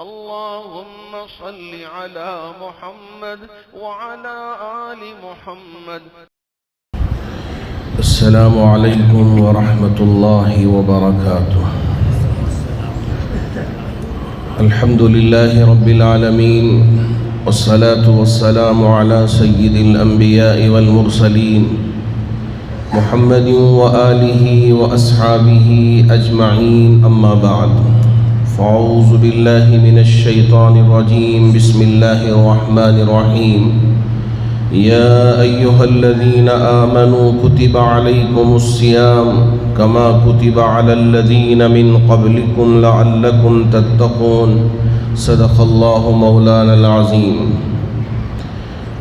اللهم صل على محمد وعلى آل محمد. السلام عليكم ورحمة الله وبركاته. الحمد لله رب العالمين، والصلاة والسلام على سيد الأنبياء والمرسلين محمد وآله وأصحابه أجمعين، أما بعد. فأعوذ بالله من الشيطان الرجيم. بسم الله الرحمن الرحيم. يا أيها الذين آمنوا كتب عليكم الصيام كما كتب على الذين من قبلكم لعلكم تتقون. صدق الله مولانا العظيم.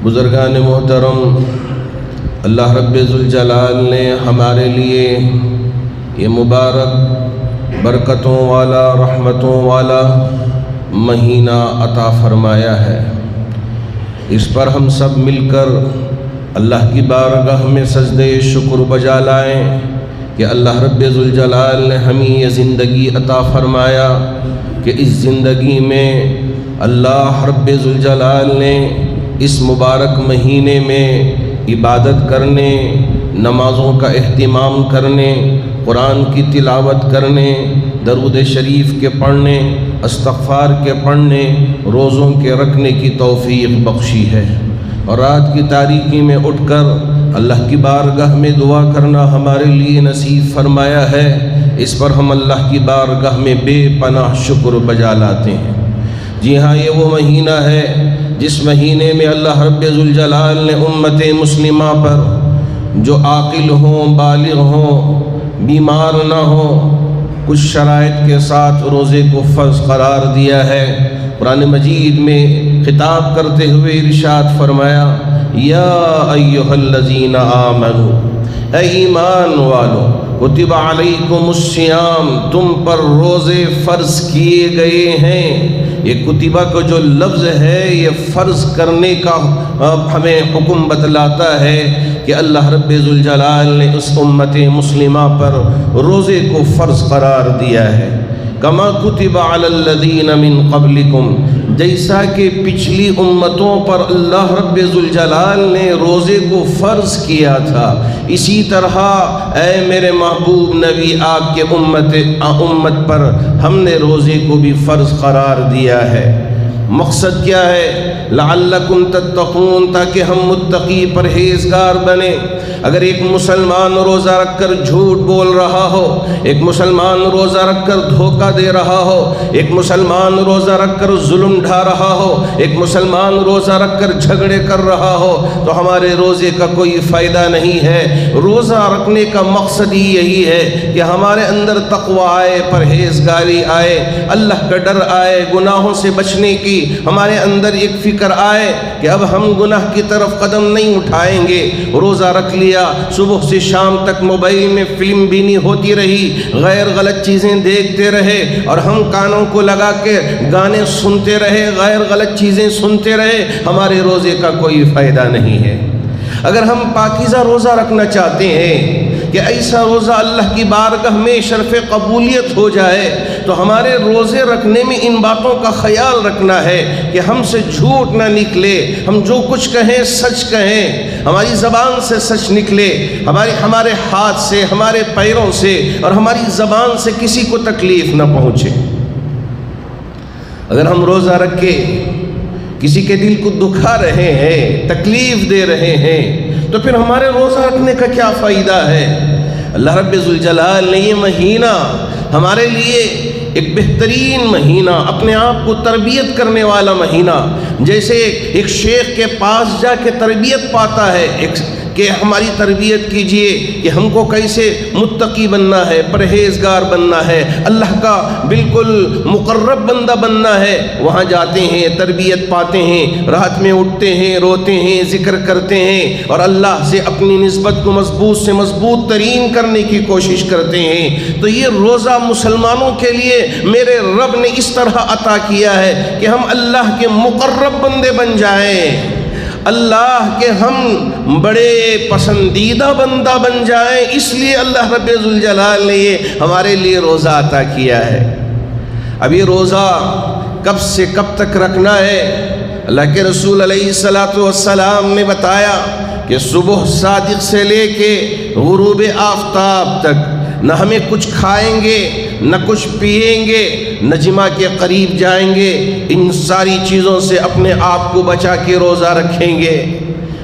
بزرگان محترم، اللہ رب ذوالجلال نے ہمارے لیے یہ مبارک برکتوں والا، رحمتوں والا مہینہ عطا فرمایا ہے. اس پر ہم سب مل کر اللہ کی بارگاہ میں سجدہ شکر بجا لائیں کہ اللہ رب ذوالجلال نے ہمیں یہ زندگی عطا فرمایا کہ اس زندگی میں اللہ رب ذوالجلال نے اس مبارک مہینے میں عبادت کرنے، نمازوں کا اہتمام کرنے، قرآن کی تلاوت کرنے، درود شریف کے پڑھنے، استغفار کے پڑھنے، روزوں کے رکھنے کی توفیق بخشی ہے. اور رات کی تاریکی میں اٹھ کر اللہ کی بارگاہ میں دعا کرنا ہمارے لیے نصیب فرمایا ہے. اس پر ہم اللہ کی بارگاہ میں بے پناہ شکر بجا لاتے ہیں. جی ہاں، یہ وہ مہینہ ہے جس مہینے میں اللہ رب ذوالجلال نے امت مسلمہ پر جو عاقل ہوں، بالغ ہوں، بیمار نہ ہوں، کچھ شرائط کے ساتھ روزے کو فرض قرار دیا ہے. قرآن مجید میں خطاب کرتے ہوئے ارشاد فرمایا، یا ایھا الذین آمنوا، اے ایمان والو، کتب علیکم الصیام، تم پر روزے فرض کیے گئے ہیں. یہ کتبہ کو جو لفظ ہے یہ فرض کرنے کا ہمیں حکم بتلاتا ہے کہ اللہ رب ذوالجلال نے اس امت مسلمہ پر روزے کو فرض قرار دیا ہے. کما کتب علی الذین من قبلکم، جیسا کہ پچھلی امتوں پر اللہ رب ذوالجلال نے روزے کو فرض کیا تھا، اسی طرح اے میرے محبوب نبی آپ کے امت پر ہم نے روزے کو بھی فرض قرار دیا ہے. مقصد کیا ہے؟ لعلکم تتقون، تاکہ ہم متقی پرہیزگار بنیں. اگر ایک مسلمان روزہ رکھ کر جھوٹ بول رہا ہو، ایک مسلمان روزہ رکھ کر دھوکہ دے رہا ہو، ایک مسلمان روزہ رکھ کر ظلم ڈھا رہا ہو، ایک مسلمان روزہ رکھ کر جھگڑے کر رہا ہو، تو ہمارے روزے کا کوئی فائدہ نہیں ہے. روزہ رکھنے کا مقصد ہی یہی ہے کہ ہمارے اندر تقوی آئے، پرہیزگاری آئے، اللہ کا ڈر آئے، گناہوں سے بچنے کی ہمارے اندر ایک فکر آئے کہ اب ہم گناہ کی طرف قدم نہیں اٹھائیں گے. روزہ رکھ لیا، صبح سے شام تک موبائل میں فلم بینی ہوتی رہی، غیر غلط چیزیں دیکھتے رہے، اور ہم کانوں کو لگا کے گانے سنتے رہے، غیر غلط چیزیں سنتے رہے، ہمارے روزے کا کوئی فائدہ نہیں ہے. اگر ہم پاکیزہ روزہ رکھنا چاہتے ہیں کہ ایسا روزہ اللہ کی بارگاہ میں شرف قبولیت ہو جائے، تو ہمارے روزے رکھنے میں ان باتوں کا خیال رکھنا ہے کہ ہم سے جھوٹ نہ نکلے، ہم جو کچھ کہیں سچ کہیں، ہماری زبان سے سچ نکلے، ہمارے ہاتھ سے، ہمارے پیروں سے اور ہماری زبان سے کسی کو تکلیف نہ پہنچے. اگر ہم روزہ رکھ کے کسی کے دل کو دکھا رہے ہیں، تکلیف دے رہے ہیں، تو پھر ہمارے روزہ رکھنے کا کیا فائدہ ہے؟ اللہ رب ذوالجلال نے یہ مہینہ ہمارے لیے ایک بہترین مہینہ، اپنے آپ کو تربیت کرنے والا مہینہ، جیسے ایک شیخ کے پاس جا کے تربیت پاتا ہے کہ ہماری تربیت کیجئے کہ ہم کو کیسے متقی بننا ہے، پرہیزگار بننا ہے، اللہ کا بالکل مقرب بندہ بننا ہے. وہاں جاتے ہیں، تربیت پاتے ہیں، رات میں اٹھتے ہیں، روتے ہیں، ذکر کرتے ہیں، اور اللہ سے اپنی نسبت کو مضبوط سے مضبوط ترین کرنے کی کوشش کرتے ہیں. تو یہ روزہ مسلمانوں کے لیے میرے رب نے اس طرح عطا کیا ہے کہ ہم اللہ کے مقرب بندے بن جائیں، اللہ کے ہم بڑے پسندیدہ بندہ بن جائیں. اس لیے اللہ رب ذوالجلال نے یہ ہمارے لیے روزہ عطا کیا ہے. اب یہ روزہ کب سے کب تک رکھنا ہے؟ اللہ کے رسول علیہ السلام نے بتایا کہ صبح صادق سے لے کے غروب آفتاب تک نہ ہمیں کچھ کھائیں گے، نہ کچھ پئیں گے، نہ جماع کے قریب جائیں گے، ان ساری چیزوں سے اپنے آپ کو بچا کے روزہ رکھیں گے۔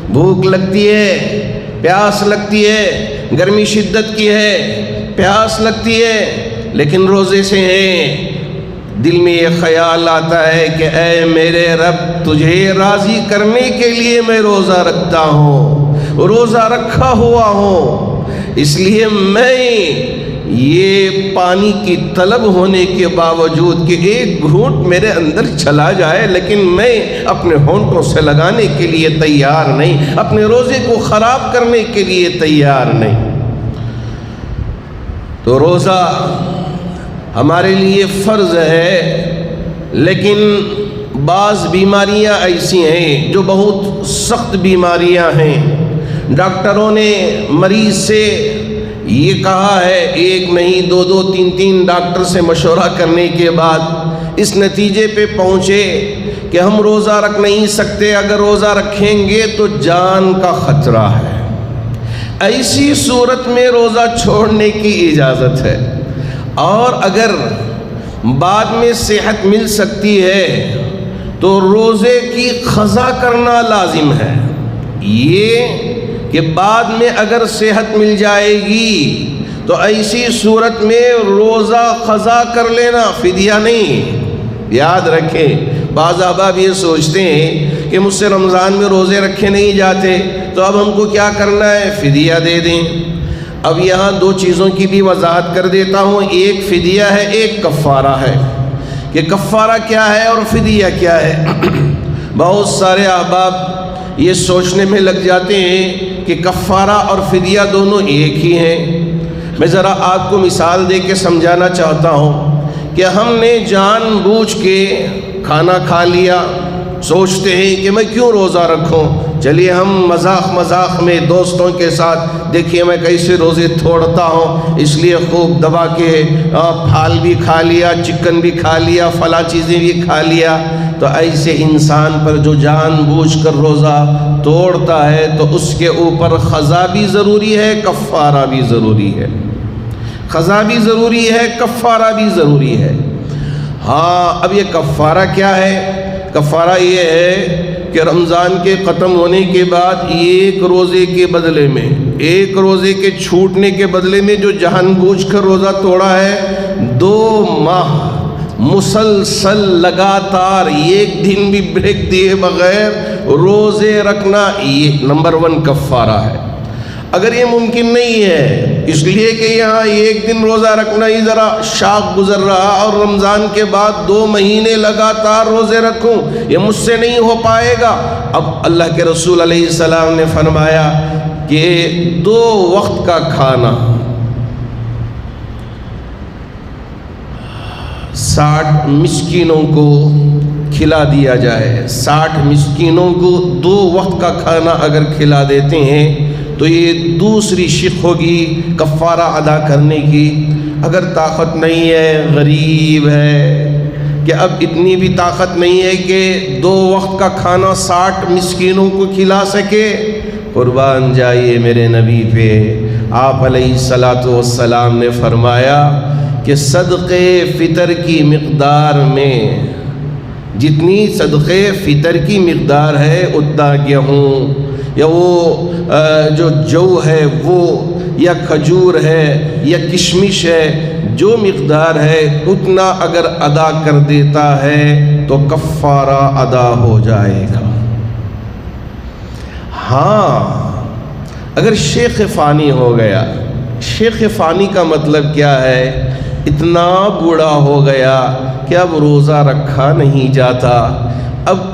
بھوک لگتی ہے، پیاس لگتی ہے، گرمی شدت کی ہے، پیاس لگتی ہے، لیکن روزے سے ہیں، دل میں یہ خیال آتا ہے کہ اے میرے رب، تجھے راضی کرنے کے لیے میں روزہ رکھتا ہوں، روزہ رکھا ہوا ہوں، اس لیے میں یہ پانی کی طلب ہونے کے باوجود کہ ایک گھونٹ میرے اندر چلا جائے، لیکن میں اپنے ہونٹوں سے لگانے کے لیے تیار نہیں، اپنے روزے کو خراب کرنے کے لیے تیار نہیں۔ تو روزہ ہمارے لیے فرض ہے، لیکن بعض بیماریاں ایسی ہیں جو بہت سخت بیماریاں ہیں۔ ڈاکٹروں نے مریض سے یہ کہا ہے، ایک نہیں دو تین ڈاکٹر سے مشورہ کرنے کے بعد اس نتیجے پہ پہنچے کہ ہم روزہ رکھ نہیں سکتے، اگر روزہ رکھیں گے تو جان کا خطرہ ہے۔ ایسی صورت میں روزہ چھوڑنے کی اجازت ہے، اور اگر بعد میں صحت مل سکتی ہے تو روزے کی قضا کرنا لازم ہے۔ یہ کہ بعد میں اگر صحت مل جائے گی تو ایسی صورت میں روزہ قضا کر لینا، فدیہ نہیں۔ یاد رکھیں، بعض احباب یہ سوچتے ہیں کہ مجھ سے رمضان میں روزے رکھے نہیں جاتے، تو اب ہم کو کیا کرنا ہے؟ فدیہ دے دیں۔ اب یہاں دو چیزوں کی بھی وضاحت کر دیتا ہوں، ایک فدیہ ہے، ایک کفارہ ہے، کہ کفارہ کیا ہے اور فدیہ کیا ہے۔ بہت سارے احباب یہ سوچنے میں لگ جاتے ہیں کہ کفارہ اور فدیہ دونوں ایک ہی ہیں۔ میں ذرا آپ کو مثال دے کے سمجھانا چاہتا ہوں کہ ہم نے جان بوجھ کے کھانا کھا لیا، سوچتے ہیں کہ میں کیوں روزہ رکھوں، چلیے ہم مذاق میں دوستوں کے ساتھ دیکھیے میں کیسے روزے توڑتا ہوں، اس لیے خوب دبا کے پھال بھی کھا لیا، چکن بھی کھا لیا، فلاں چیزیں بھی کھا لیا۔ تو ایسے انسان پر جو جان بوجھ کر روزہ توڑتا ہے تو اس کے اوپر قضا بھی ضروری ہے، کفارہ بھی ضروری ہے۔ قضا بھی ضروری ہے، کفارہ بھی ضروری ہے۔ ہاں، اب یہ کفارہ کیا ہے؟ کفارہ یہ ہے کہ رمضان کے ختم ہونے کے بعد ایک روزے کے بدلے میں، ایک روزے کے چھوٹنے کے بدلے میں جو جان بوجھ کر روزہ توڑا ہے، 2 ماہ مسلسل لگاتار ایک دن بھی بریک دیے بغیر روزے رکھنا، یہ نمبر 1 کفارہ ہے۔ اگر یہ ممکن نہیں ہے، اس لیے کہ یہاں ایک دن روزہ رکھنا ہی ذرا شاق گزر رہا، اور رمضان کے بعد 2 مہینے لگاتار روزے رکھوں، یہ مجھ سے نہیں ہو پائے گا۔ اب اللہ کے رسول علیہ السلام نے فرمایا کہ 2 وقت کا کھانا 60 مسکینوں کو کھلا دیا جائے۔ 60 مسکینوں کو 2 وقت کا کھانا اگر کھلا دیتے ہیں تو یہ دوسری شق ہوگی کفارہ ادا کرنے کی۔ اگر طاقت نہیں ہے، غریب ہے کہ اب اتنی بھی طاقت نہیں ہے کہ 2 وقت کا کھانا 60 مسکینوں کو کھلا سکے، قربان جائیے میرے نبی پہ۔ آپ علیہ السلام نے فرمایا کہ صدقے فطر کی مقدار میں، جتنی صدقے فطر کی مقدار ہے اتنا گیہوں یا وہ جو جو ہے وہ، یا کھجور ہے یا کشمش ہے، جو مقدار ہے اتنا اگر ادا کر دیتا ہے تو کفارہ ادا ہو جائے گا۔ ہاں، اگر شیخ فانی ہو گیا، شیخ فانی کا مطلب کیا ہے؟ اتنا بوڑھا ہو گیا کہ اب روزہ رکھا نہیں جاتا، اب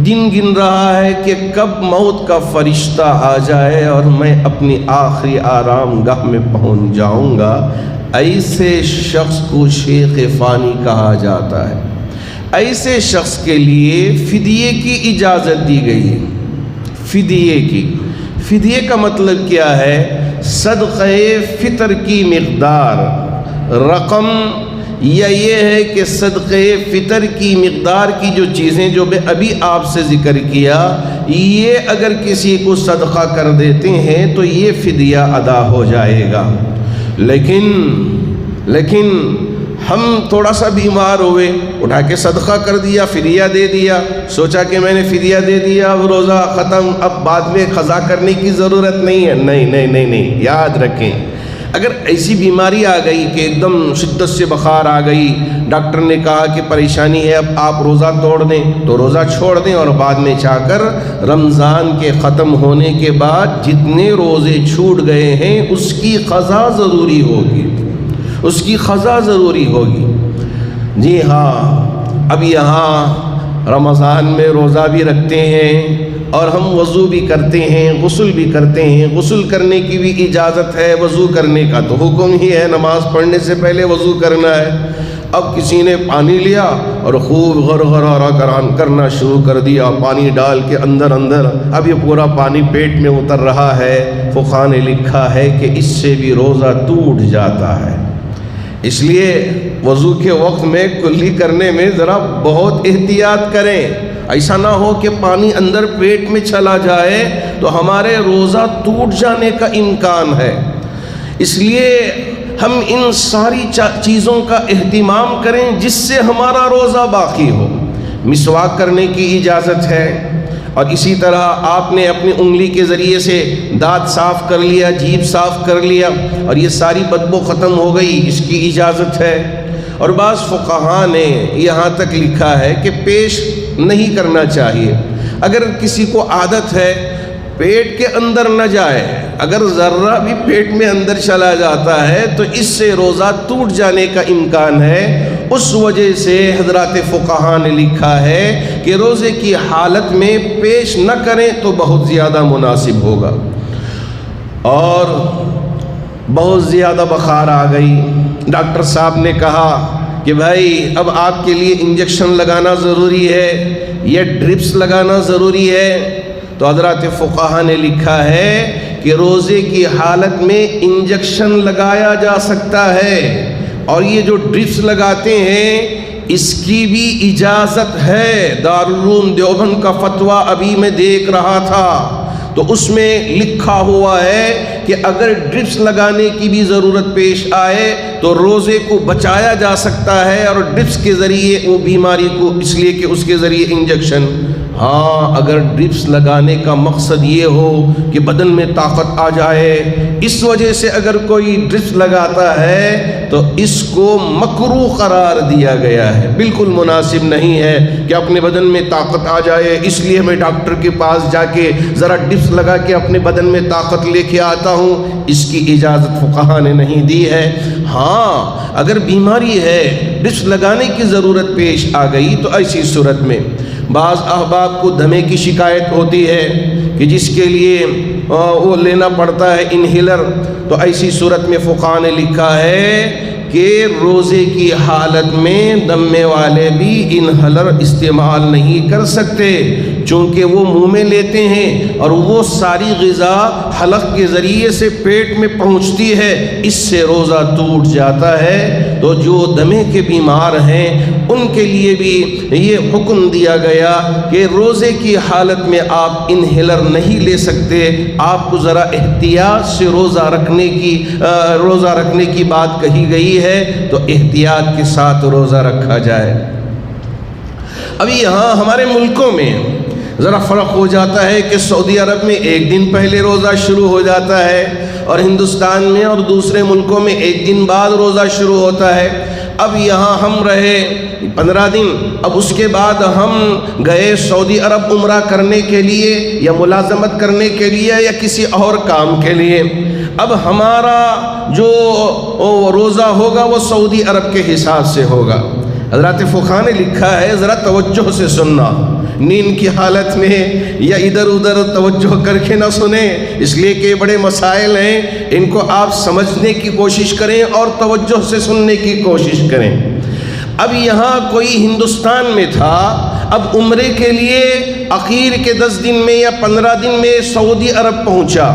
دن گن رہا ہے کہ کب موت کا فرشتہ آ جائے اور میں اپنی آخری آرام گاہ میں پہنچ جاؤں گا، ایسے شخص کو شیخ فانی کہا جاتا ہے۔ ایسے شخص کے لیے فدیے کی اجازت دی گئی ہے۔ فدیے کی، فدیے کا مطلب کیا ہے؟ صدقہ فطر کی مقدار، رقم یا یہ ہے کہ صدقے فطر کی مقدار کی جو چیزیں جو میں ابھی آپ سے ذکر کیا، یہ اگر کسی کو صدقہ کر دیتے ہیں تو یہ فدیہ ادا ہو جائے گا۔ لیکن ہم تھوڑا سا بیمار ہوئے، اٹھا کے صدقہ کر دیا، فدیہ دے دیا، سوچا کہ میں نے فدیہ دے دیا، اب روزہ ختم، اب بعد میں قضا کرنے کی ضرورت نہیں ہے۔ نہیں، یاد رکھیں، اگر ایسی بیماری آ گئی کہ ایک دم شدت سے بخار آ گئی، ڈاکٹر نے کہا کہ پریشانی ہے، اب آپ روزہ توڑ دیں تو روزہ چھوڑ دیں، اور بعد میں چاہ کر رمضان کے ختم ہونے کے بعد جتنے روزے چھوٹ گئے ہیں اس کی قضا ضروری ہوگی، اس کی قضا ضروری ہوگی۔ جی ہاں، اب یہاں رمضان میں روزہ بھی رکھتے ہیں اور ہم وضو بھی کرتے ہیں، غسل بھی کرتے ہیں، غسل کرنے کی بھی اجازت ہے، وضو کرنے کا تو حکم ہی ہے، نماز پڑھنے سے پہلے وضو کرنا ہے۔ اب کسی نے پانی لیا اور خوب غرغرہ کرنا شروع کر دیا، پانی ڈال کے اندر اب یہ پورا پانی پیٹ میں اتر رہا ہے، فقہاء نے لکھا ہے کہ اس سے بھی روزہ ٹوٹ جاتا ہے۔ اس لیے وضو کے وقت میں کلی کرنے میں ذرا بہت احتیاط کریں، ایسا نہ ہو کہ پانی اندر پیٹ میں چلا جائے تو ہمارے روزہ ٹوٹ جانے کا امکان ہے۔ اس لیے ہم ان ساری چیزوں کا اہتمام کریں جس سے ہمارا روزہ باقی ہو۔ مسواک کرنے کی اجازت ہے، اور اسی طرح آپ نے اپنی انگلی کے ذریعے سے دانت صاف کر لیا، جیب صاف کر لیا، اور یہ ساری بدبو ختم ہو گئی، اس کی اجازت ہے۔ اور بعض فقہاء نے یہاں تک لکھا ہے کہ پیش نہیں کرنا چاہیے۔ اگر کسی کو عادت ہے پیٹ کے اندر نہ جائے، اگر ذرہ بھی پیٹ میں اندر چلا جاتا ہے تو اس سے روزہ ٹوٹ جانے کا امکان ہے۔ اس وجہ سے حضرات فقہاء نے لکھا ہے کہ روزے کی حالت میں پیش نہ کریں تو بہت زیادہ مناسب ہوگا۔ اور بہت زیادہ بخار آ گئی، ڈاکٹر صاحب نے کہا کہ بھائی اب آپ کے لیے انجیکشن لگانا ضروری ہے یا ڈرپس لگانا ضروری ہے، تو حضرات فقہاء نے لکھا ہے کہ روزے کی حالت میں انجیکشن لگایا جا سکتا ہے، اور یہ جو ڈرپس لگاتے ہیں اس کی بھی اجازت ہے۔ دارالعلوم دیوبند کا فتویٰ ابھی میں دیکھ رہا تھا تو اس میں لکھا ہوا ہے کہ اگر ڈرپس لگانے کی بھی ضرورت پیش آئے تو روزے کو بچایا جا سکتا ہے، اور ڈرپس کے ذریعے وہ بیماری کو، اس لیے کہ اس کے ذریعے انجیکشن، ہاں اگر ڈرپس لگانے کا مقصد یہ ہو کہ بدن میں طاقت آ جائے، اس وجہ سے اگر کوئی ڈرپس لگاتا ہے تو اس کو مکروہ قرار دیا گیا ہے، بالکل مناسب نہیں ہے کہ اپنے بدن میں طاقت آ جائے اس لیے میں ڈاکٹر کے پاس جا کے ذرا ڈرپس لگا کے اپنے بدن میں طاقت لے کے آتا ہوں، اس کی اجازت فقہاء نے نہیں دی ہے۔ ہاں اگر بیماری ہے، ڈرپس لگانے کی ضرورت پیش آ گئی تو ایسی صورت میں بعض احباب کو دمے کی شکایت ہوتی ہے کہ جس کے لیے وہ لینا پڑتا ہے انہیلر، تو ایسی صورت میں فقہاء نے لکھا ہے کہ روزے کی حالت میں دمے والے بھی انہیلر استعمال نہیں کر سکتے، چونکہ وہ منہ میں لیتے ہیں اور وہ ساری غذا حلق کے ذریعے سے پیٹ میں پہنچتی ہے، اس سے روزہ ٹوٹ جاتا ہے۔ تو جو دمے کے بیمار ہیں ان کے لیے بھی یہ حکم دیا گیا کہ روزے کی حالت میں آپ انہیلر نہیں لے سکتے، آپ کو ذرا احتیاط سے روزہ رکھنے کی بات کہی گئی ہے، تو احتیاط کے ساتھ روزہ رکھا جائے۔ ابھی یہاں ہمارے ملکوں میں ذرا فرق ہو جاتا ہے کہ سعودی عرب میں ایک دن پہلے روزہ شروع ہو جاتا ہے، اور ہندوستان میں اور دوسرے ملکوں میں ایک دن بعد روزہ شروع ہوتا ہے۔ اب یہاں ہم رہے 15 دن، اب اس کے بعد ہم گئے سعودی عرب عمرہ کرنے کے لیے یا ملازمت کرنے کے لیے یا کسی اور کام کے لیے۔ اب ہمارا جو روزہ ہوگا وہ سعودی عرب کے حساب سے ہوگا۔ حضرات فقہاء نے لکھا ہے ذرا توجہ سے سننا، نیند کی حالت میں یا ادھر ادھر توجہ کر کے نہ سنیں، اس لیے کہ بڑے مسائل ہیں، ان کو آپ سمجھنے کی کوشش کریں اور توجہ سے سننے کی کوشش کریں۔ اب یہاں کوئی ہندوستان میں تھا، اب عمرے کے لیے اخیر کے 10 دن میں یا 15 دن میں سعودی عرب پہنچا،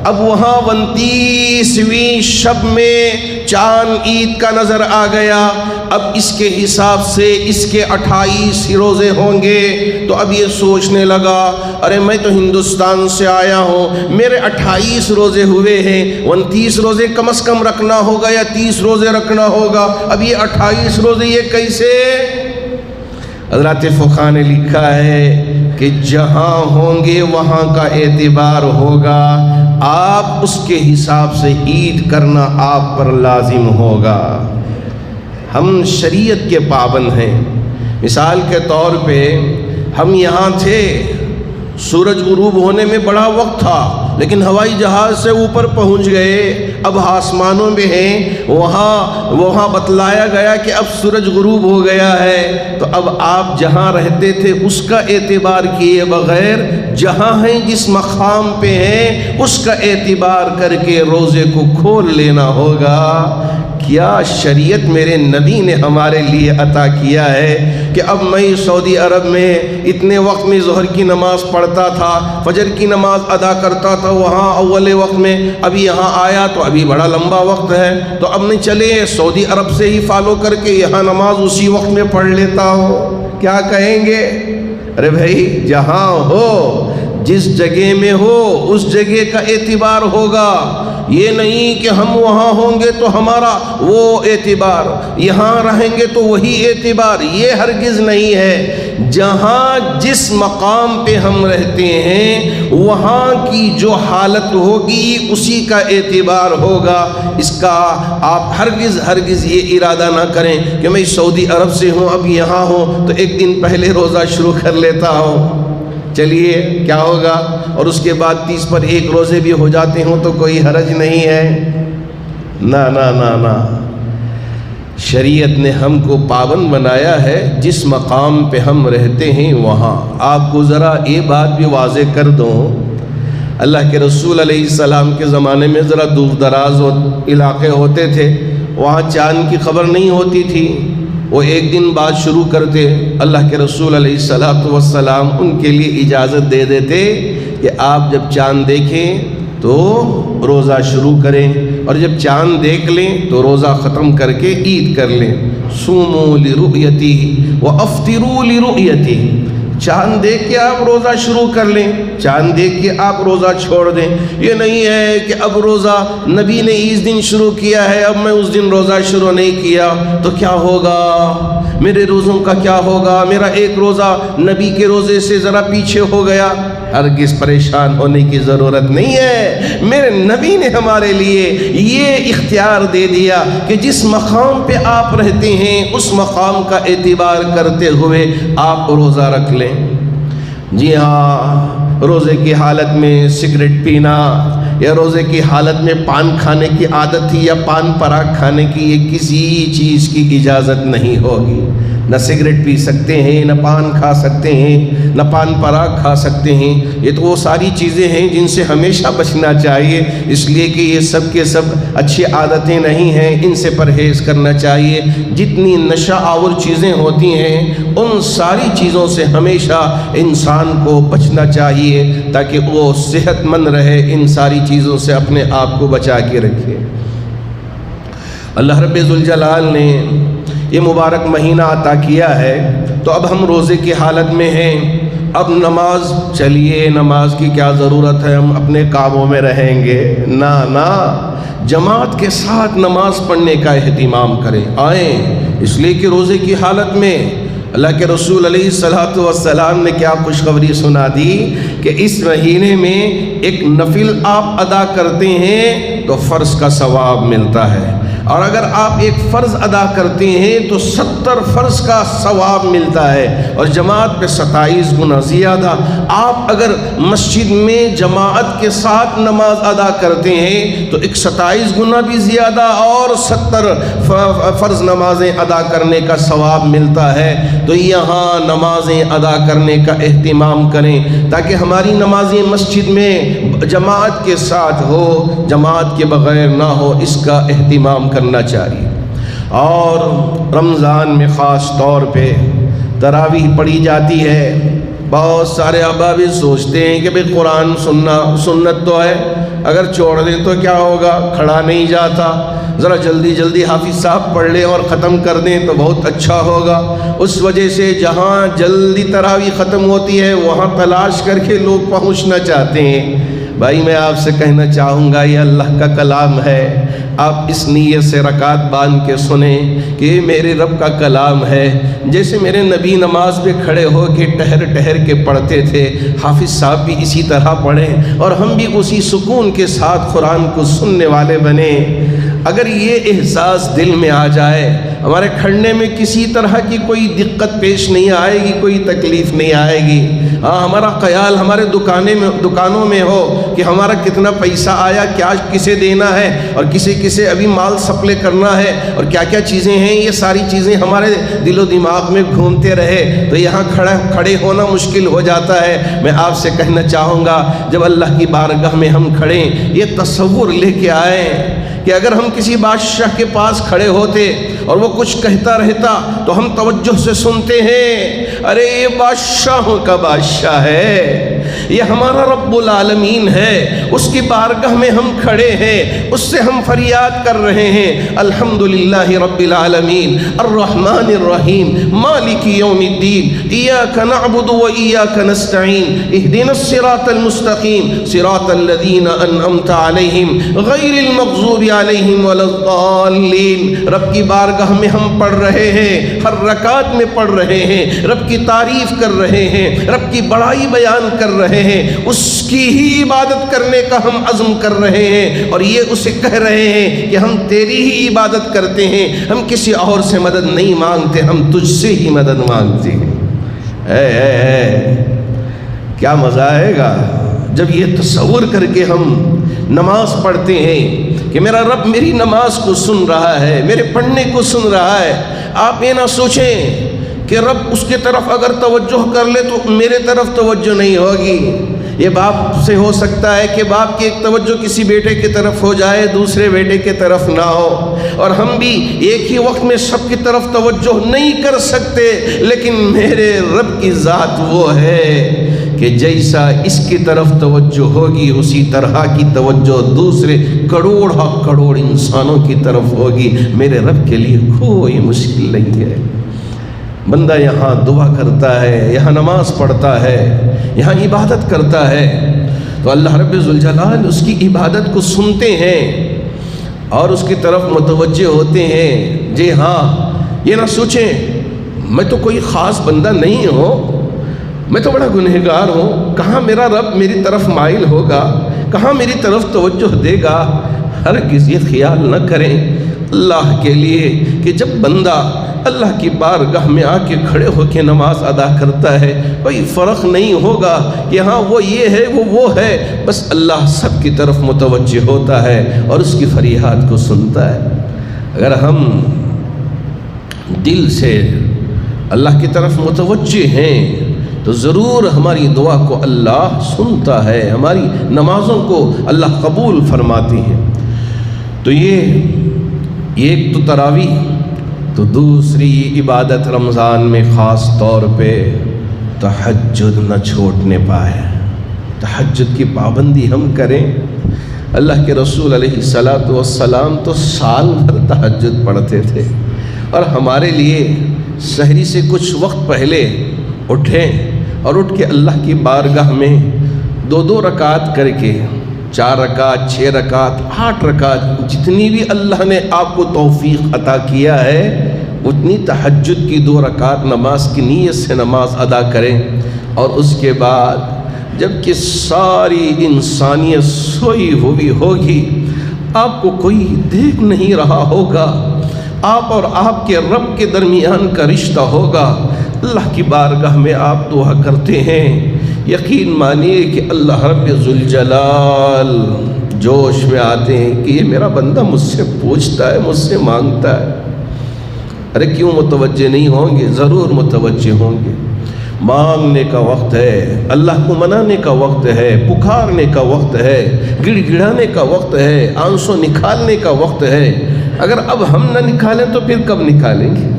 اب وہاں 29ویں شب میں چاند عید کا نظر آ گیا، اب اس کے حساب سے اس کے 28 روزے ہوں گے، تو اب یہ سوچنے لگا ارے میں تو ہندوستان سے آیا ہوں، میرے 28 روزے ہوئے ہیں، 29 روزے کم از کم رکھنا ہوگا یا 30 روزے رکھنا ہوگا، اب یہ 28 روزے یہ کیسے؟ حضرات فقہاء نے لکھا ہے کہ جہاں ہوں گے وہاں کا اعتبار ہوگا، آپ اس کے حساب سے عید کرنا آپ پر لازم ہوگا۔ ہم شریعت کے پابند ہیں۔ مثال کے طور پہ ہم یہاں تھے، سورج غروب ہونے میں بڑا وقت تھا، لیکن ہوائی جہاز سے اوپر پہنچ گئے، اب آسمانوں میں ہیں، وہاں بتلایا گیا کہ اب سورج غروب ہو گیا ہے، تو اب آپ جہاں رہتے تھے اس کا اعتبار کیے بغیر جہاں ہیں جس مقام پہ ہیں اس کا اعتبار کر کے روزے کو کھول لینا ہوگا۔ کیا شریعت میرے نبی نے ہمارے لیے عطا کیا ہے کہ اب میں سعودی عرب میں اتنے وقت میں ظہر کی نماز پڑھتا تھا، فجر کی نماز ادا کرتا تھا وہاں اول وقت میں، ابھی یہاں آیا تو ابھی بڑا لمبا وقت ہے، تو اب میں چلے سعودی عرب سے ہی فالو کر کے یہاں نماز اسی وقت میں پڑھ لیتا ہوں؟ کیا کہیں گے؟ ارے بھائی جہاں ہو، جس جگہ میں ہو اس جگہ کا اعتبار ہوگا، یہ نہیں کہ ہم وہاں ہوں گے تو ہمارا وہ اعتبار، یہاں رہیں گے تو وہی اعتبار، یہ ہرگز نہیں ہے۔ جہاں جس مقام پہ ہم رہتے ہیں وہاں کی جو حالت ہوگی اسی کا اعتبار ہوگا۔ اس کا آپ ہرگز یہ ارادہ نہ کریں کہ میں سعودی عرب سے ہوں، اب یہاں ہوں تو ایک دن پہلے روزہ شروع کر لیتا ہوں، چلیے کیا ہوگا، اور اس کے بعد 30 پر 1 روزے بھی ہو جاتے ہوں تو کوئی حرج نہیں ہے۔ نا نا نا نا، شریعت نے ہم کو پابند بنایا ہے جس مقام پہ ہم رہتے ہیں وہاں۔ آپ کو ذرا یہ بات بھی واضح کر دوں، اللہ کے رسول علیہ السلام کے زمانے میں ذرا دور دراز علاقے ہوتے تھے، وہاں چاند کی خبر نہیں ہوتی تھی، وہ ایک دن بعد شروع کرتے، اللہ کے رسول علیہ السلام ان کے لیے اجازت دے دیتے کہ آپ جب چاند دیکھیں تو روزہ شروع کریں، اور جب چاند دیکھ لیں تو روزہ ختم کر کے عید کر لیں۔ صوموا لرؤیتہ وافطروا لرؤیتہ، چاند دیکھ کے آپ روزہ شروع کر لیں، چاند دیکھ کے آپ روزہ چھوڑ دیں۔ یہ نہیں ہے کہ اب روزہ نبی نے اس دن شروع کیا ہے، اب میں اس دن روزہ شروع نہیں کیا تو کیا ہوگا، میرے روزوں کا کیا ہوگا، میرا ایک روزہ نبی کے روزے سے ذرا پیچھے ہو گیا۔ ہرگز پریشان ہونے کی ضرورت نہیں ہے، میرے نبی نے ہمارے لیے یہ اختیار دے دیا کہ جس مقام پہ آپ رہتے ہیں اس مقام کا اعتبار کرتے ہوئے آپ روزہ رکھ لیں۔ جی ہاں، روزے کی حالت میں سگریٹ پینا یا روزے کی حالت میں پان کھانے کی عادت تھی یا پان پراگ کھانے کی، یہ کسی چیز کی اجازت نہیں ہوگی۔ نہ سگریٹ پی سکتے ہیں، نہ پان کھا سکتے ہیں، نہ پان پراگ کھا سکتے ہیں۔ یہ تو وہ ساری چیزیں ہیں جن سے ہمیشہ بچنا چاہیے، اس لیے کہ یہ سب کے سب اچھی عادتیں نہیں ہیں، ان سے پرہیز کرنا چاہیے۔ جتنی نشہ آور چیزیں ہوتی ہیں ان ساری چیزوں سے ہمیشہ انسان کو بچنا چاہیے تاکہ وہ صحت مند رہے، ان ساری چیزوں سے اپنے آپ کو بچا کے رکھے۔ اللہ رب ذوالجلال نے یہ مبارک مہینہ عطا کیا ہے تو اب ہم روزے کی حالت میں ہیں، اب نماز، چلیے نماز کی کیا ضرورت ہے، ہم اپنے کاموں میں رہیں گے، نا، جماعت کے ساتھ نماز پڑھنے کا اہتمام کریں، آئیں، اس لیے کہ روزے کی حالت میں اللہ کے رسول علیہ السلام نے کیا خوشخبری سنا دی کہ اس مہینے میں ایک نفل آپ ادا کرتے ہیں تو فرض کا ثواب ملتا ہے، اور اگر آپ ایک فرض ادا کرتے ہیں تو 70 فرض کا ثواب ملتا ہے، اور جماعت پہ 27 گنا زیادہ۔ آپ اگر مسجد میں جماعت کے ساتھ نماز ادا کرتے ہیں تو ایک 27 گنا بھی زیادہ اور 70 فرض نمازیں ادا کرنے کا ثواب ملتا ہے۔ تو یہاں نمازیں ادا کرنے کا اہتمام کریں تاکہ ہماری نمازیں مسجد میں جماعت کے ساتھ ہو، جماعت کے بغیر نہ ہو، اس کا اہتمام کرنا چاہیے۔ اور رمضان میں خاص طور پہ تراویح پڑھی جاتی ہے۔ بہت سارے آبا بھی سوچتے ہیں کہ بھئی قرآن سننا سنت تو ہے، اگر چھوڑ دیں تو کیا ہوگا، کھڑا نہیں جاتا۔ ذرا جلدی جلدی حافظ صاحب پڑھ لیں اور ختم کر دیں تو بہت اچھا ہوگا۔ اس وجہ سے جہاں جلدی تراویح ختم ہوتی ہے وہاں تلاش کر کے لوگ پہنچنا چاہتے ہیں۔ بھائی میں آپ سے کہنا چاہوں گا یہ اللہ کا کلام ہے، آپ اس نیت سے رکعت باندھ کے سنیں کہ یہ میرے رب کا کلام ہے۔ جیسے میرے نبی نماز پہ کھڑے ہو کے ٹہر ٹہر کے پڑھتے تھے، حافظ صاحب بھی اسی طرح پڑھیں اور ہم بھی اسی سکون کے ساتھ قرآن کو سننے والے بنیں۔ اگر یہ احساس دل میں آ جائے، ہمارے کھڑنے میں کسی طرح کی کوئی دقت پیش نہیں آئے گی، کوئی تکلیف نہیں آئے گی۔ ہاں ہمارا خیال ہمارے دکانوں میں ہو کہ ہمارا کتنا پیسہ آیا، کیا کسے دینا ہے اور کسے ابھی مال سپلائی کرنا ہے اور کیا کیا چیزیں ہیں، یہ ساری چیزیں ہمارے دل و دماغ میں گھومتے رہے تو یہاں کھڑے ہونا مشکل ہو جاتا ہے۔ میں آپ سے کہنا چاہوں گا جب اللہ کی بارگاہ میں ہم کھڑیں یہ تصور لے کے آئیں کہ اگر ہم کسی بادشاہ کے پاس کھڑے ہوتے اور وہ کچھ کہتا رہتا تو ہم توجہ سے سنتے ہیں، ارے یہ بادشاہوں کا بادشاہ ہے، یہ ہمارا رب العالمین ہے، اس کی بارگاہ میں ہم کھڑے ہیں، اس سے ہم فریاد کر رہے ہیں، الحمدللہ رب العالمین الرحمن الرحیم مالک یوم الدین ایاک نعبد و ایاک نستعین اہدنا الصراط المستقیم صراط الذین انعمت علیہم غیر المغضوب علیہم ولا الضالین۔ رب کی بارگاہ میں ہم پڑھ رہے ہیں، ہر رکعت میں پڑھ رہے ہیں، رب کی تعریف کر رہے ہیں، رب کی بڑائی بیان کر رہے ہیں، اس کی ہی عبادت کرنے کا ہم عزم کر رہے ہیں اور یہ اسے کہہ رہے ہیں کہ ہم تیری ہی عبادت کرتے ہیں، ہم کسی اور سے مدد نہیں مانگتے، ہم تجھ سے ہی مدد مانگتے ہیں۔ کیا مزہ آئے گا جب یہ تصور کر کے ہم نماز پڑھتے ہیں کہ میرا رب میری نماز کو سن رہا ہے، میرے پڑھنے کو سن رہا ہے۔ آپ یہ نہ سوچیں کہ رب اس کے طرف اگر توجہ کر لے تو میرے طرف توجہ نہیں ہوگی۔ یہ باپ سے ہو سکتا ہے کہ باپ کی ایک توجہ کسی بیٹے کی طرف ہو جائے، دوسرے بیٹے کی طرف نہ ہو، اور ہم بھی ایک ہی وقت میں سب کی طرف توجہ نہیں کر سکتے، لیکن میرے رب کی ذات وہ ہے کہ جیسا اس کی طرف توجہ ہوگی اسی طرح کی توجہ دوسرے کروڑ انسانوں کی طرف ہوگی۔ میرے رب کے لیے کوئی مشکل نہیں ہے۔ بندہ یہاں دعا کرتا ہے، یہاں نماز پڑھتا ہے، یہاں عبادت کرتا ہے تو اللہ رب ذوالجلال اس کی عبادت کو سنتے ہیں اور اس کی طرف متوجہ ہوتے ہیں۔ جی ہاں، یہ نہ سوچیں میں تو کوئی خاص بندہ نہیں ہوں، میں تو بڑا گنہگار ہوں، کہاں میرا رب میری طرف مائل ہوگا، کہاں میری طرف توجہ دے گا۔ ہرگز یہ خیال نہ کریں اللہ کے لیے کہ جب بندہ اللہ کی بارگاہ میں آ کے کھڑے ہو کے نماز ادا کرتا ہے کوئی فرق نہیں ہوگا کہ ہاں وہ یہ ہے وہ ہے، بس اللہ سب کی طرف متوجہ ہوتا ہے اور اس کی فریاد کو سنتا ہے۔ اگر ہم دل سے اللہ کی طرف متوجہ ہیں تو ضرور ہماری دعا کو اللہ سنتا ہے، ہماری نمازوں کو اللہ قبول فرماتی ہے۔ تو یہ ایک تو تراویح، تو دوسری عبادت رمضان میں خاص طور پہ تہجد نہ چھوڑنے پائے، تہجد کی پابندی ہم کریں۔ اللہ کے رسول علیہ السلام تو سال بھر تہجد پڑھتے تھے، اور ہمارے لیے سحری سے کچھ وقت پہلے اٹھیں اور اٹھ کے اللہ کی بارگاہ میں 2 رکعت کر کے 4 رکعت 6 رکعت 8 رکعت جتنی بھی اللہ نے آپ کو توفیق عطا کیا ہے اتنی تہجد کی 2 رکعت نماز کی نیت سے نماز ادا کریں، اور اس کے بعد جب کہ ساری انسانیت سوئی ہوئی ہوگی، آپ کو کوئی دیکھ نہیں رہا ہوگا، آپ اور آپ کے رب کے درمیان کا رشتہ ہوگا، اللہ کی بارگاہ میں آپ دعا کرتے ہیں، یقین مانیے کہ اللہ رب ذوالجلال جوش میں آتے ہیں کہ یہ میرا بندہ مجھ سے پوچھتا ہے، مجھ سے مانگتا ہے۔ ارے کیوں متوجہ نہیں ہوں گے؟ ضرور متوجہ ہوں گے۔ مانگنے کا وقت ہے، اللہ کو منانے کا وقت ہے، پکارنے کا وقت ہے، گڑ گڑانے کا وقت ہے، آنسو نکالنے کا وقت ہے۔ اگر اب ہم نہ نکالیں تو پھر کب نکالیں گے؟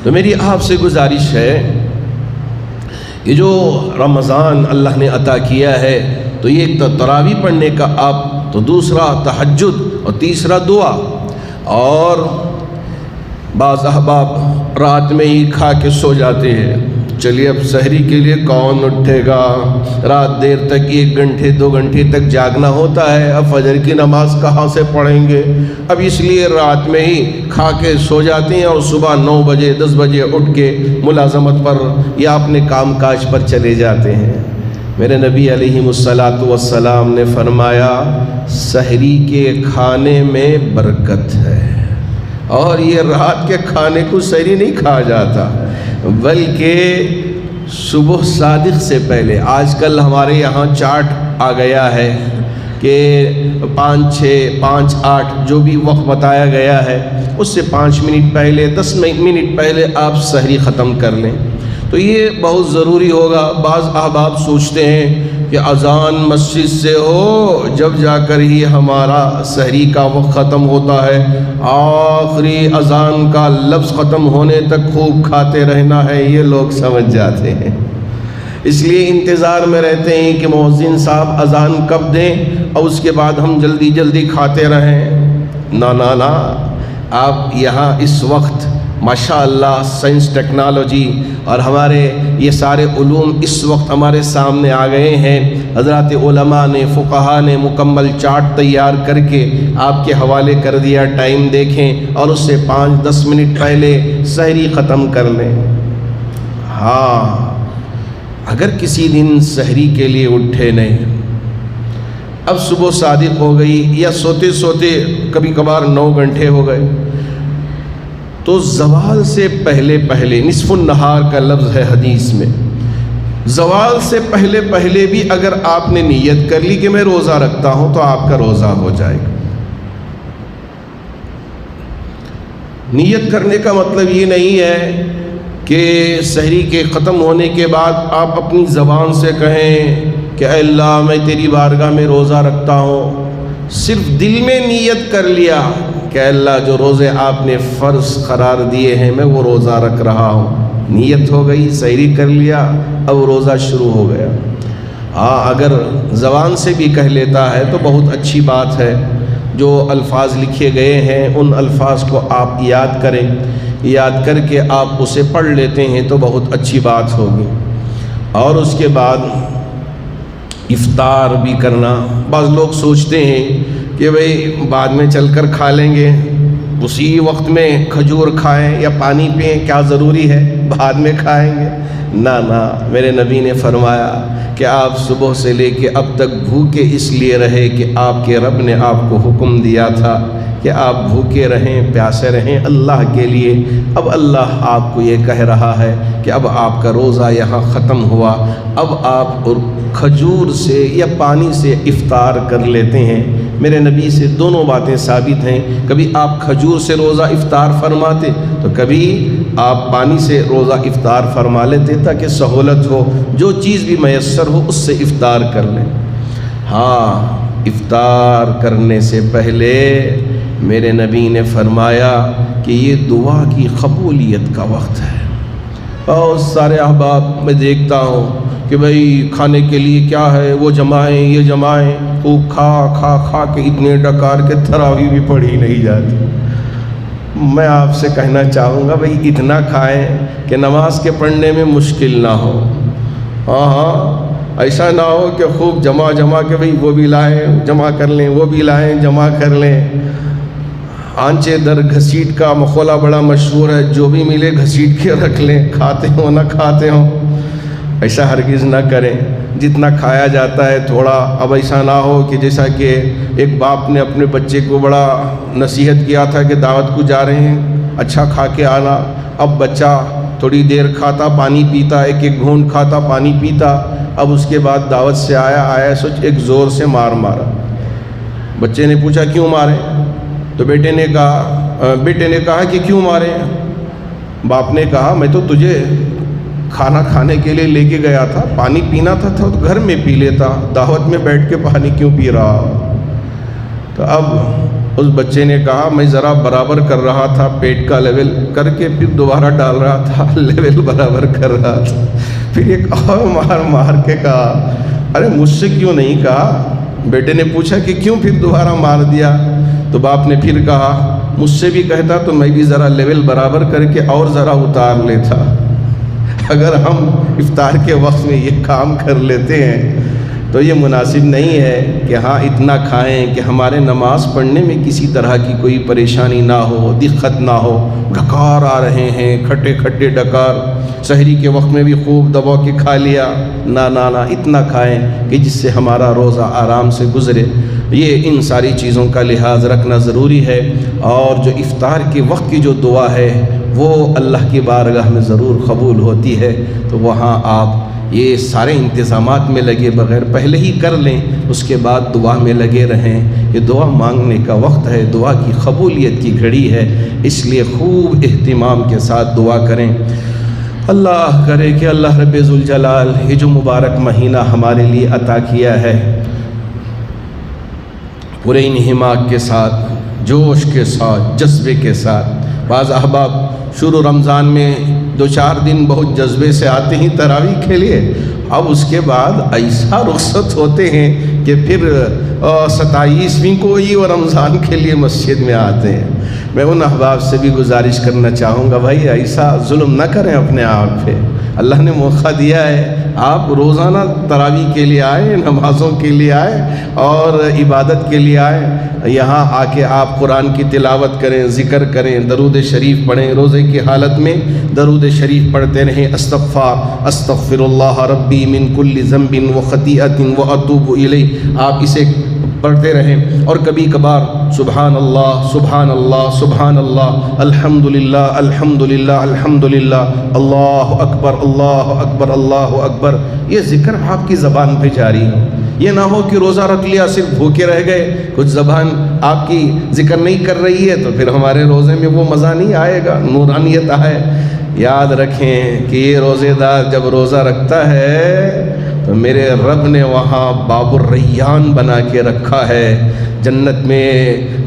تو میری آپ سے گزارش ہے، یہ جو رمضان اللہ نے عطا کیا ہے تو یہ ایک تراویح پڑھنے کا آپ تو دوسرا تہجد اور تیسرا دعا۔ اور بعض احباب رات میں ہی کھا کے سو جاتے ہیں، چلیے اب سحری کے لیے کون اٹھے گا، رات دیر تک 1 گھنٹے 2 گھنٹے تک جاگنا ہوتا ہے، اب فجر کی نماز کہاں سے پڑھیں گے، اب اس لیے رات میں ہی کھا کے سو جاتے ہیں اور صبح 9 بجے 10 بجے اٹھ کے ملازمت پر یا اپنے کام کاج پر چلے جاتے ہیں۔ میرے نبی علیہ الصلاۃ والسلام نے فرمایا سحری کے کھانے میں برکت ہے، اور یہ رات کے کھانے کو سحری نہیں کھا جاتا بلکہ صبح صادق سے پہلے۔ آج کل ہمارے یہاں چارٹ آ گیا ہے کہ 5 6 5 8 جو بھی وقت بتایا گیا ہے اس سے 5 منٹ پہلے 10 منٹ پہلے آپ سحری ختم کر لیں تو یہ بہت ضروری ہوگا۔ بعض احباب سوچتے ہیں کہ اذان مسجد سے ہو جب جا کر ہی ہمارا سحری کا وقت ختم ہوتا ہے، آخری اذان کا لفظ ختم ہونے تک خوب کھاتے رہنا ہے، یہ لوگ سمجھ جاتے ہیں، اس لیے انتظار میں رہتے ہیں کہ مؤذن صاحب اذان کب دیں اور اس کے بعد ہم جلدی جلدی کھاتے رہیں۔ نا آپ یہاں اس وقت ماشاء اللہ سائنس ٹیکنالوجی اور ہمارے یہ سارے علوم اس وقت ہمارے سامنے آ گئے ہیں۔ حضرات علماء نے فقہا نے مکمل چارٹ تیار کر کے آپ کے حوالے کر دیا، ٹائم دیکھیں اور اس سے 5-10 منٹ پہلے سحری ختم کر لیں۔ ہاں اگر کسی دن سحری کے لیے اٹھے نہیں، اب صبح صادق ہو گئی یا سوتے سوتے کبھی کبھار 9 گھنٹے ہو گئے، تو زوال سے پہلے نصف النہار کا لفظ ہے حدیث میں، زوال سے پہلے بھی اگر آپ نے نیت کر لی کہ میں روزہ رکھتا ہوں تو آپ کا روزہ ہو جائے گا۔ نیت کرنے کا مطلب یہ نہیں ہے کہ سحری کے ختم ہونے کے بعد آپ اپنی زبان سے کہیں کہ اے اللہ میں تیری بارگاہ میں روزہ رکھتا ہوں، صرف دل میں نیت کر لیا کہ اللہ جو روزے آپ نے فرض قرار دیے ہیں میں وہ روزہ رکھ رہا ہوں، نیت ہو گئی، سحری کر لیا، اب روزہ شروع ہو گیا۔ ہاں اگر زبان سے بھی کہہ لیتا ہے تو بہت اچھی بات ہے، جو الفاظ لکھے گئے ہیں ان الفاظ کو آپ یاد کریں، یاد کر کے آپ اسے پڑھ لیتے ہیں تو بہت اچھی بات ہوگی۔ اور اس کے بعد افطار بھی کرنا، بعض لوگ سوچتے ہیں کہ بھئی بعد میں چل کر کھا لیں گے، اسی وقت میں کھجور کھائیں یا پانی پئیں، کیا ضروری ہے بعد میں کھائیں گے؟ نا میرے نبی نے فرمایا کہ آپ صبح سے لے کے اب تک بھوکے اس لیے رہے کہ آپ کے رب نے آپ کو حکم دیا تھا کہ آپ بھوکے رہیں پیاسے رہیں اللہ کے لیے۔ اب اللہ آپ کو یہ کہہ رہا ہے کہ اب آپ کا روزہ یہاں ختم ہوا، اب آپ کھجور سے یا پانی سے افطار کر لیتے ہیں۔ میرے نبی سے دونوں باتیں ثابت ہیں، کبھی آپ کھجور سے روزہ افطار فرماتے تو کبھی آپ پانی سے روزہ افطار فرما لیتے تاکہ سہولت ہو، جو چیز بھی میسر ہو اس سے افطار کر لیں۔ ہاں افطار کرنے سے پہلے میرے نبی نے فرمایا کہ یہ دعا کی قبولیت کا وقت ہے۔ اور سارے احباب میں دیکھتا ہوں کہ بھئی کھانے کے لیے کیا ہے، وہ جمائیں یہ جمائیں، خوب کھا کے اتنے ڈکار کے تراویح بھی پڑھی نہیں جاتی۔ میں آپ سے کہنا چاہوں گا بھئی اتنا کھائیں کہ نماز کے پڑھنے میں مشکل نہ ہو۔ ہاں ایسا نہ ہو کہ خوب جمع کے بھئی وہ بھی لائیں جمع کر لیں، وہ بھی لائیں جمع کر لیں۔ آنچے در گھسیٹ کا مقولہ بڑا مشہور ہے، جو بھی ملے گھسیٹ کے رکھ لیں، کھاتے ہوں نہ کھاتے ہوں، ایسا ہرگز نہ کریں۔ جتنا کھایا جاتا ہے تھوڑا، اب ایسا نہ ہو کہ جیسا کہ ایک باپ نے اپنے بچے کو بڑا نصیحت کیا تھا کہ دعوت کو جا رہے ہیں اچھا کھا کے آنا، اب بچہ تھوڑی دیر کھاتا پانی پیتا، ایک گھونٹ کھاتا پانی پیتا، اب اس کے بعد دعوت سے آیا سوچ ایک زور سے مارا۔ بچے نے پوچھا کیوں مارے؟ تو بیٹے نے کہا کہ کیوں مارے؟ باپ نے کہا میں تو تجھے کھانا کھانے کے لیے لے کے گیا تھا، پانی پینا تھا تو گھر میں پی لیتا، دعوت میں بیٹھ کے پانی کیوں پی رہا؟ تو اب اس بچے نے کہا میں ذرا برابر کر رہا تھا، پیٹ کا لیول کر کے پھر دوبارہ ڈال رہا تھا، لیول برابر کر رہا تھا۔ پھر ایک اور مار کے کہا ارے مجھ سے کیوں نہیں کہا، بیٹے نے پوچھا کہ کیوں پھر دوبارہ مار دیا؟ تو باپ نے پھر کہا مجھ سے بھی کہتا تو میں بھی ذرا لیول برابر کر کے اور ذرا اتار لیتا۔ اگر ہم افطار کے وقت میں یہ کام کر لیتے ہیں تو یہ مناسب نہیں ہے کہ ہاں اتنا کھائیں کہ ہمارے نماز پڑھنے میں کسی طرح کی کوئی پریشانی نہ ہو، دقت نہ ہو۔ ڈکار آ رہے ہیں، کھٹے کھٹے ڈکار، سحری کے وقت میں بھی خوب دبا کے کھا لیا، نہ اتنا کھائیں کہ جس سے ہمارا روزہ آرام سے گزرے۔ یہ ان ساری چیزوں کا لحاظ رکھنا ضروری ہے، اور جو افطار کے وقت کی جو دعا ہے وہ اللہ کی بارگاہ میں ضرور قبول ہوتی ہے۔ تو وہاں آپ یہ سارے انتظامات میں لگے بغیر پہلے ہی کر لیں، اس کے بعد دعا میں لگے رہیں۔ یہ دعا مانگنے کا وقت ہے، دعا کی قبولیت کی گھڑی ہے، اس لیے خوب اہتمام کے ساتھ دعا کریں۔ اللہ کرے کہ اللہ رب ذوالجلال یہ جو مبارک مہینہ ہمارے لیے عطا کیا ہے، پورے انہماک کے ساتھ، جوش کے ساتھ، جذبے کے ساتھ۔ بعض احباب شروع رمضان میں 2-4 دن بہت جذبے سے آتے ہیں تراویح کے لیے، اب اس کے بعد ایسا رخصت ہوتے ہیں کہ پھر 27ویں کو ہی وہ رمضان کے لیے مسجد میں آتے ہیں۔ میں ان احباب سے بھی گزارش کرنا چاہوں گا، بھائی ایسا ظلم نہ کریں اپنے آپ پہ۔ اللہ نے موقع دیا ہے، آپ روزانہ تراویح کے لیے آئیں، نمازوں کے لیے آئیں اور عبادت کے لیے آئیں۔ یہاں آ کے آپ قرآن کی تلاوت کریں، ذکر کریں، درود شریف پڑھیں، روزے کی حالت میں درود شریف پڑھتے رہیں۔ استغفر اللہ ربی من کل ذنب وخطیئۃ واتوب الیہ، آپ اسے پڑھتے رہیں۔ اور کبھی کبھار سبحان اللہ سبحان اللہ سبحان اللہ، الحمدللہ الحمدللہ الحمدللہ، اللہ اکبر اللہ اکبر اللہ اکبر، یہ ذکر آپ کی زبان پہ جاری ہو۔ یہ نہ ہو کہ روزہ رکھ لیا صرف بھوکے رہ گئے، کچھ زبان آپ کی ذکر نہیں کر رہی ہے تو پھر ہمارے روزے میں وہ مزہ نہیں آئے گا، نورانیت آئے۔ یاد رکھیں کہ یہ روزے دار جب روزہ رکھتا ہے تو میرے رب نے وہاں باب الریان بنا کے رکھا ہے۔ جنت میں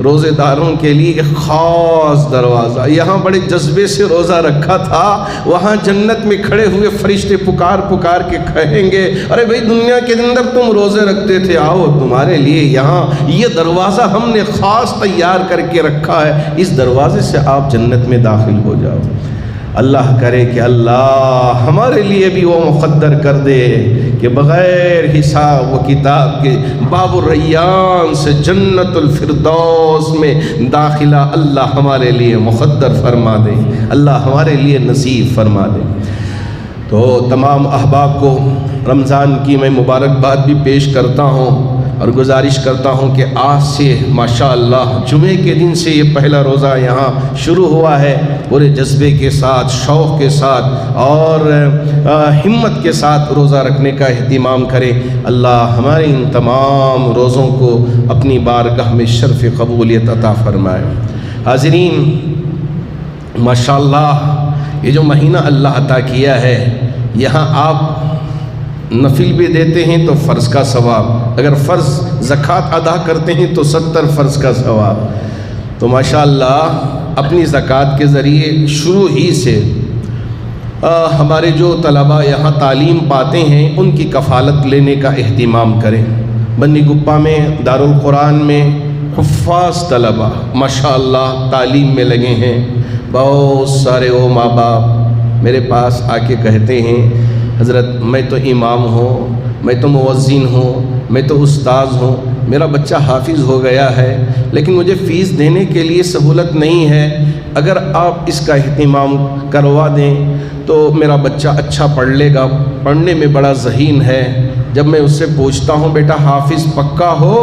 روزے داروں کے لیے ایک خاص دروازہ، یہاں بڑے جذبے سے روزہ رکھا تھا، وہاں جنت میں کھڑے ہوئے فرشتے پکار پکار کے کہیں گے ارے بھائی دنیا کے اندر تم روزے رکھتے تھے، آؤ تمہارے لیے یہاں یہ دروازہ ہم نے خاص تیار کر کے رکھا ہے، اس دروازے سے آپ جنت میں داخل ہو جاؤ۔ اللہ کرے کہ اللہ ہمارے لیے بھی وہ مقدر کر دے کہ بغیر حساب و کتاب کے باب الریان سے جنت الفردوس میں داخلہ اللہ ہمارے لیے مقدر فرما دے، اللہ ہمارے لیے نصیب فرما دے۔ تو تمام احباب کو رمضان کی میں مبارکباد بھی پیش کرتا ہوں اور گزارش کرتا ہوں کہ آج سے ماشاءاللہ جمعے کے دن سے یہ پہلا روزہ یہاں شروع ہوا ہے، پورے جذبے کے ساتھ، شوق کے ساتھ اور ہمت کے ساتھ روزہ رکھنے کا اہتمام کریں۔ اللہ ہمارے ان تمام روزوں کو اپنی بارگاہ میں شرف قبولیت عطا فرمائے۔ حاضرین، ماشاءاللہ یہ جو مہینہ اللہ عطا کیا ہے، یہاں آپ نفل بھی دیتے ہیں تو فرض کا ثواب، اگر فرض زکوٰۃ ادا کرتے ہیں تو 70 فرض کا ثواب۔ تو ماشاءاللہ اپنی زکوٰۃ کے ذریعے شروع ہی سے ہمارے جو طلباء یہاں تعلیم پاتے ہیں ان کی کفالت لینے کا اہتمام کریں۔ بنی گپا میں دارالقرآن میں حفاظ طلباء ماشاءاللہ تعلیم میں لگے ہیں۔ بہت سارے وہ ماں باپ میرے پاس آ کے کہتے ہیں حضرت میں تو امام ہوں، میں تو مؤذن ہوں، میں تو استاذ ہوں، میرا بچہ حافظ ہو گیا ہے لیکن مجھے فیس دینے کے لیے سہولت نہیں ہے، اگر آپ اس کا اہتمام کروا دیں تو میرا بچہ اچھا پڑھ لے گا، پڑھنے میں بڑا ذہین ہے۔ جب میں اس سے پوچھتا ہوں بیٹا حافظ پکا ہو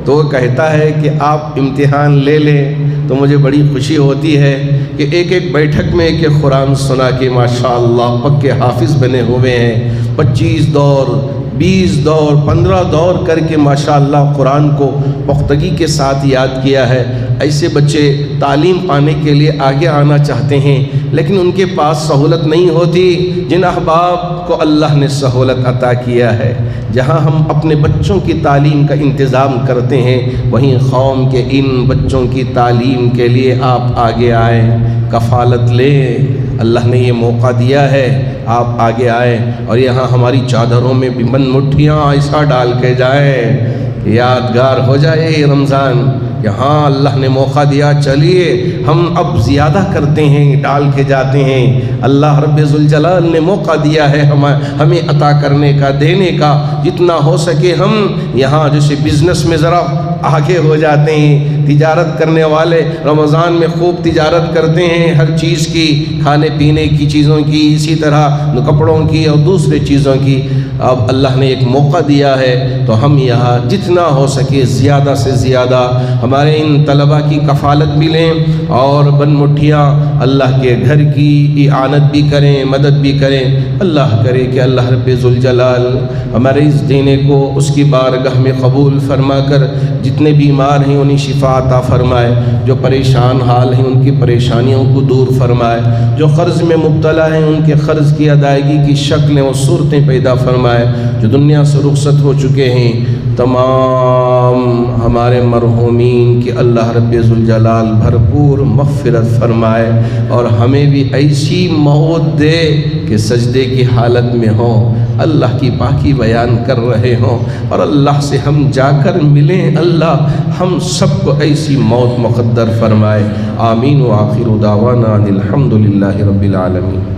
تو وہ کہتا ہے کہ آپ امتحان لے لیں، تو مجھے بڑی خوشی ہوتی ہے کہ ایک ایک بیٹھک میں ایک ایک قرآن سنا کے ماشاءاللہ پکے حافظ بنے ہوئے ہیں۔ 25 دور 20 دور 15 دور کر کے ماشاءاللہ قرآن کو پختگی کے ساتھ یاد کیا ہے۔ ایسے بچے تعلیم پانے کے لیے آگے آنا چاہتے ہیں لیکن ان کے پاس سہولت نہیں ہوتی۔ جن احباب کو اللہ نے سہولت عطا کیا ہے، جہاں ہم اپنے بچوں کی تعلیم کا انتظام کرتے ہیں، وہیں قوم کے ان بچوں کی تعلیم کے لیے آپ آگے آئیں، کفالت لیں۔ اللہ نے یہ موقع دیا ہے، آپ آگے آئیں اور یہاں ہماری چادروں میں بھی بند مٹھیاں ایسا ڈال کے جائیں یادگار ہو جائے یہ رمضان کہ ہاں اللہ نے موقع دیا، چلیے ہم اب زیادہ کرتے ہیں، ڈال کے جاتے ہیں۔ اللہ رب ذوالجلال نے موقع دیا ہے ہمیں عطا کرنے کا، دینے کا، جتنا ہو سکے ہم یہاں جیسے بزنس میں ذرا آگے ہو جاتے ہیں، تجارت کرنے والے رمضان میں خوب تجارت کرتے ہیں، ہر چیز کی، کھانے پینے کی چیزوں کی، اسی طرح کپڑوں کی اور دوسرے چیزوں کی۔ اب اللہ نے ایک موقع دیا ہے تو ہم یہاں جتنا ہو سکے زیادہ سے زیادہ ہمارے ان طلبہ کی کفالت بھی لیں اور بن مٹھیاں اللہ کے گھر کی اعانت بھی کریں، مدد بھی کریں۔ اللہ کرے کہ اللہ رب ذوالجلال ہمارے اس دینے کو اس کی بارگاہ میں قبول فرما کر جتنے بیمار ہیں انہیں شفا عطا فرمائے، جو پریشان حال ہیں ان کی پریشانیوں کو دور فرمائے، جو قرض میں مبتلا ہیں ان کے قرض کی ادائیگی کی شکلیں و صورتیں پیدا فرمائے، جو دنیا سے رخصت ہو چکے ہیں تمام ہمارے مرحومین کی اللہ رب ذوالجلال بھرپور مغفرت فرمائے، اور ہمیں بھی ایسی موت دے کہ سجدے کی حالت میں ہوں، اللہ کی پاکی بیان کر رہے ہوں اور اللہ سے ہم جا کر ملیں۔ اللہ ہم سب کو ایسی موت مقدر فرمائے۔ آمین۔ وآخر دعوانا الحمد للہ رب العالمین۔